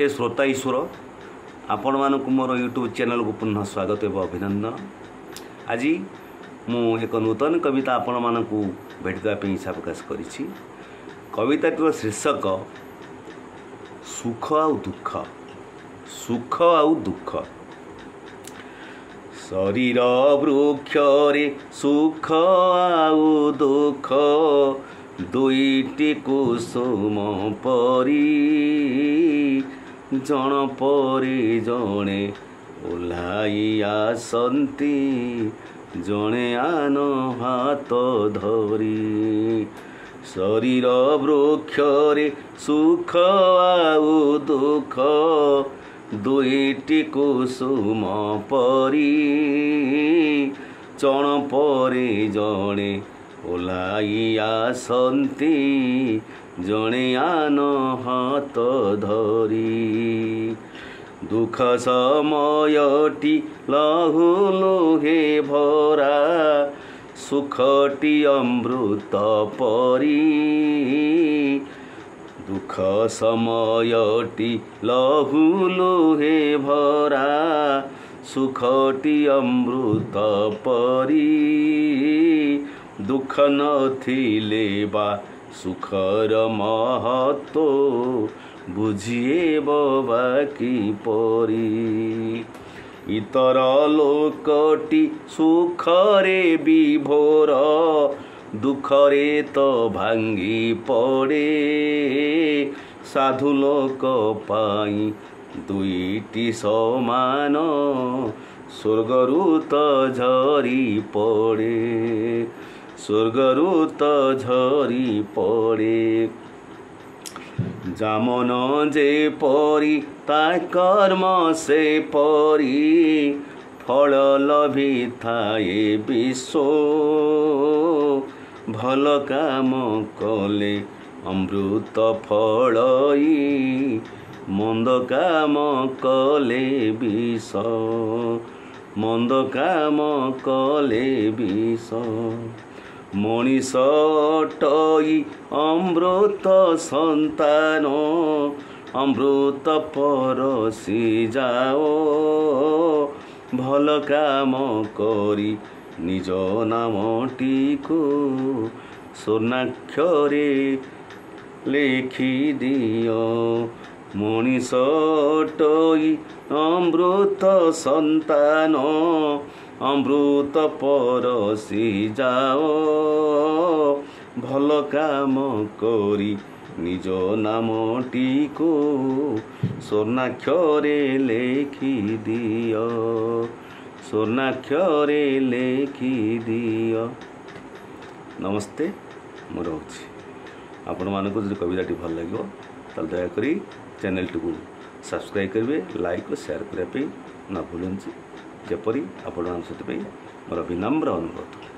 हे श्रोता ईश्वर आपण मानक मोर यूट्यूब चैनल को पुनः स्वागत एवं अभिनंदन। आज मु एक नूतन कविता आपण मानक भेटापी इच्छा प्रकाश करी। कविताटर शीर्षक सुख आउ दुख। सुख आउ दुख। शरीर वृक्ष रे सुख आउ दुख दुईटी कुसुम परी जन परी जणे ओह्लाई आसंती जणे आन हाथ धरी। शरीर वृक्ष रे सुख आउ दुख दुईटी कुसुम परी चण परी जणे ओह्लाई आसंती जणे आन हाथ धरी। दुख समयटी लहु लुहे भरा सुखटी अमृत परी। दुख समयटी लहु लुहे भरा सुखटी अमृत परी। दुख नथिले बा सुखर महत्व बुझिए बाबा की परी। इतर लोकटी सुखरे विभोर दुखरे तो भांगी पड़े। साधु लोक पाई दुईटी समान स्वर्गरु तो झरी पड़े। स्वर्गरु तो झरी पड़े। जामन जे परी ता कर्म से परी फल लभी थाए विश्व। भल काम कले अमृत फलई मंद काम कले विष। मंद काम कले विष। मनीष अटई अमृत संतान अमृत परसी जाओ। भल काम करी निज नामटी को स्वर्णाक्षरे लेखि दियो। मनीष अटई अमृत संतान अमृत परसी जाओ। भल काम करी निज नामटी को स्वर्णाक्षरे लेखि दियो। स्वर्णाक्षरे लेखि दियो। नमस्ते मु रोची आपण मानक जो कविताटी भल लगे ताल दयाकोरी चैनल को सब्सक्राइब करेंगे लाइक और शेयर करने ना भूलु। जपरी आपण सहित मोर विनम्र अनुरोध।